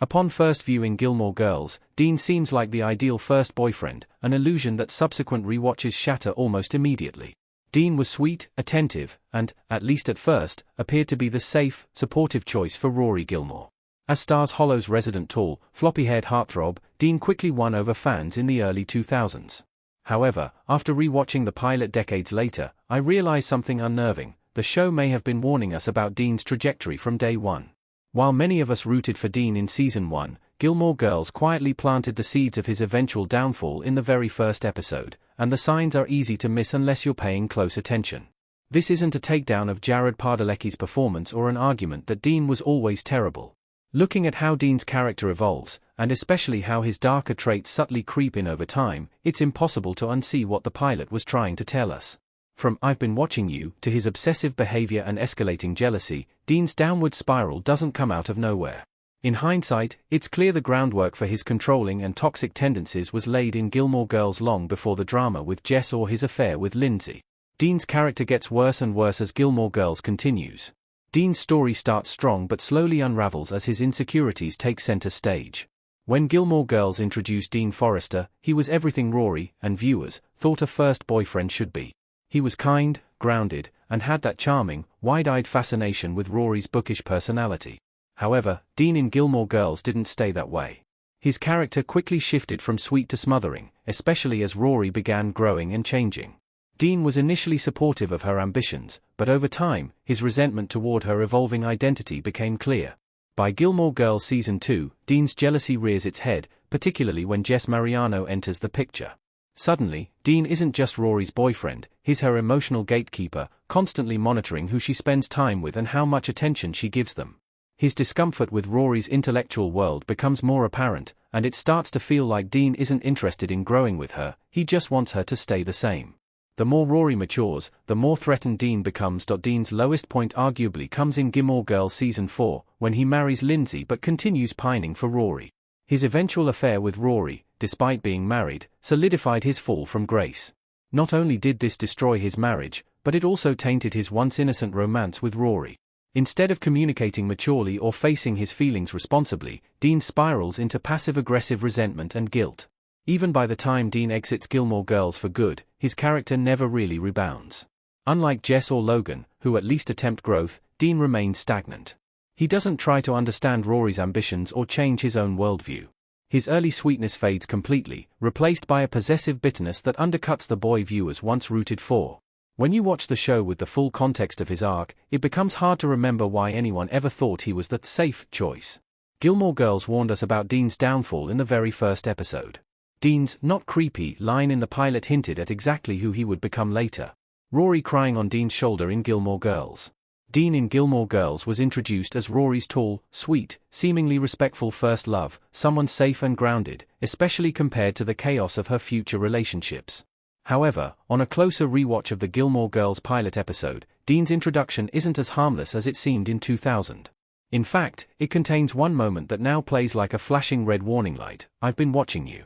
Upon first viewing Gilmore Girls, Dean seems like the ideal first boyfriend, an illusion that subsequent rewatches shatter almost immediately. Dean was sweet, attentive, and, at least at first, appeared to be the safe, supportive choice for Rory Gilmore. As Stars Hollow's resident tall, floppy-haired heartthrob, Dean quickly won over fans in the early 2000s. However, after rewatching the pilot decades later, I realized something unnerving. The show may have been warning us about Dean's trajectory from day one. While many of us rooted for Dean in Season 1, Gilmore Girls quietly planted the seeds of his eventual downfall in the very first episode, and the signs are easy to miss unless you're paying close attention. This isn't a takedown of Jared Padalecki's performance or an argument that Dean was always terrible. Looking at how Dean's character evolves, and especially how his darker traits subtly creep in over time, it's impossible to unsee what the pilot was trying to tell us. From "I've been watching you" to his obsessive behavior and escalating jealousy, Dean's downward spiral doesn't come out of nowhere. In hindsight, it's clear the groundwork for his controlling and toxic tendencies was laid in Gilmore Girls long before the drama with Jess or his affair with Lindsay. Dean's character gets worse and worse as Gilmore Girls continues. Dean's story starts strong but slowly unravels as his insecurities take center stage. When Gilmore Girls introduced Dean Forrester, he was everything Rory, and viewers, thought a first boyfriend should be. He was kind, grounded, and had that charming, wide-eyed fascination with Rory's bookish personality. However, Dean in Gilmore Girls didn't stay that way. His character quickly shifted from sweet to smothering, especially as Rory began growing and changing. Dean was initially supportive of her ambitions, but over time, his resentment toward her evolving identity became clear. By Gilmore Girls Season 2, Dean's jealousy rears its head, particularly when Jess Mariano enters the picture. Suddenly, Dean isn't just Rory's boyfriend, he's her emotional gatekeeper, constantly monitoring who she spends time with and how much attention she gives them. His discomfort with Rory's intellectual world becomes more apparent, and it starts to feel like Dean isn't interested in growing with her, he just wants her to stay the same. The more Rory matures, the more threatened Dean becomes. Dean's lowest point arguably comes in Gilmore Girls Season 4, when he marries Lindsay but continues pining for Rory. His eventual affair with Rory, despite being married, solidified his fall from grace. Not only did this destroy his marriage, but it also tainted his once innocent romance with Rory. Instead of communicating maturely or facing his feelings responsibly, Dean spirals into passive-aggressive resentment and guilt. Even by the time Dean exits Gilmore Girls for good, his character never really rebounds. Unlike Jess or Logan, who at least attempt growth, Dean remains stagnant. He doesn't try to understand Rory's ambitions or change his own worldview. His early sweetness fades completely, replaced by a possessive bitterness that undercuts the boy viewers once rooted for. When you watch the show with the full context of his arc, it becomes hard to remember why anyone ever thought he was the safe choice. Gilmore Girls warned us about Dean's downfall in the very first episode. Dean's "not creepy" line in the pilot hinted at exactly who he would become later. Rory crying on Dean's shoulder in Gilmore Girls. Dean in Gilmore Girls was introduced as Rory's tall, sweet, seemingly respectful first love, someone safe and grounded, especially compared to the chaos of her future relationships. However, on a closer rewatch of the Gilmore Girls pilot episode, Dean's introduction isn't as harmless as it seemed in 2000. In fact, it contains one moment that now plays like a flashing red warning light: "I've been watching you."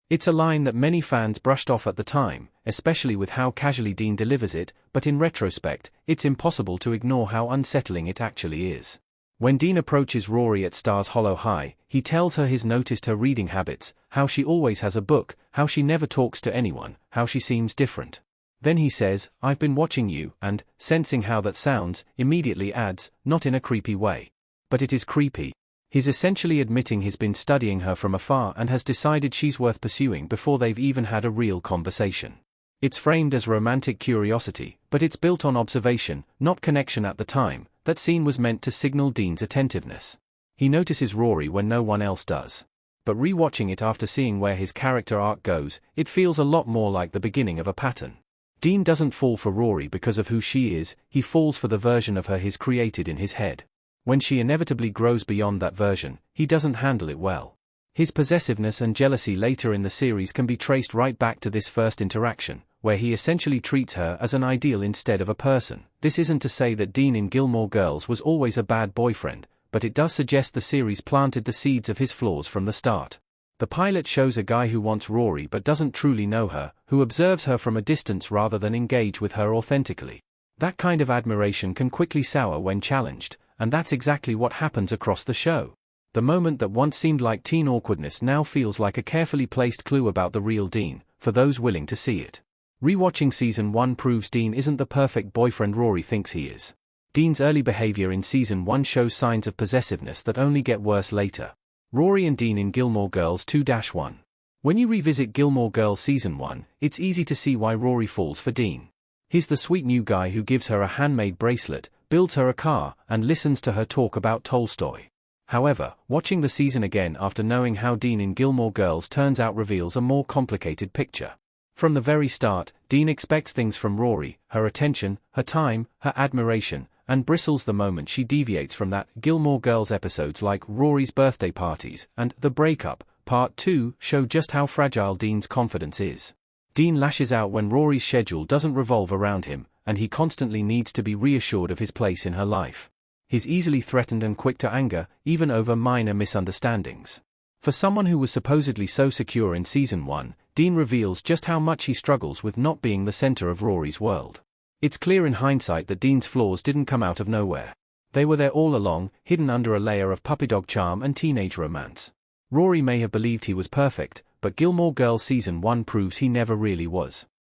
It's a line that many fans brushed off at the time, especially with how casually Dean delivers it, but in retrospect, it's impossible to ignore how unsettling it actually is. When Dean approaches Rory at Stars Hollow High, he tells her he's noticed her reading habits, how she always has a book, how she never talks to anyone, how she seems different. Then he says, "I've been watching you," and, sensing how that sounds, immediately adds, "not in a creepy way." But it is creepy. He's essentially admitting he's been studying her from afar and has decided she's worth pursuing before they've even had a real conversation. It's framed as romantic curiosity, but it's built on observation, not connection at the time. That scene was meant to signal Dean's attentiveness. He notices Rory when no one else does. But rewatching it after seeing where his character arc goes, it feels a lot more like the beginning of a pattern. Dean doesn't fall for Rory because of who she is, he falls for the version of her he's created in his head. When she inevitably grows beyond that version, he doesn't handle it well. His possessiveness and jealousy later in the series can be traced right back to this first interaction, where he essentially treats her as an ideal instead of a person. This isn't to say that Dean in Gilmore Girls was always a bad boyfriend, but it does suggest the series planted the seeds of his flaws from the start. The pilot shows a guy who wants Rory but doesn't truly know her, who observes her from a distance rather than engage with her authentically. That kind of admiration can quickly sour when challenged, and that's exactly what happens across the show. The moment that once seemed like teen awkwardness now feels like a carefully placed clue about the real Dean, for those willing to see it. Rewatching Season 1 proves Dean isn't the perfect boyfriend Rory thinks he is. Dean's early behavior in Season 1 shows signs of possessiveness that only get worse later. Rory and Dean in Gilmore Girls 2-1. When you revisit Gilmore Girls Season 1, it's easy to see why Rory falls for Dean. He's the sweet new guy who gives her a handmade bracelet, builds her a car, and listens to her talk about Tolstoy. However, watching the season again after knowing how Dean in Gilmore Girls turns out reveals a more complicated picture. From the very start, Dean expects things from Rory, her attention, her time, her admiration, and bristles the moment she deviates from that. Gilmore Girls episodes like Rory's birthday parties and The Breakup, Part 2, show just how fragile Dean's confidence is. Dean lashes out when Rory's schedule doesn't revolve around him, and he constantly needs to be reassured of his place in her life. He's easily threatened and quick to anger, even over minor misunderstandings. For someone who was supposedly so secure in Season 1, Dean reveals just how much he struggles with not being the center of Rory's world. It's clear in hindsight that Dean's flaws didn't come out of nowhere. They were there all along, hidden under a layer of puppy dog charm and teenage romance. Rory may have believed he was perfect, but Gilmore Girls Season 1 proves he never really was.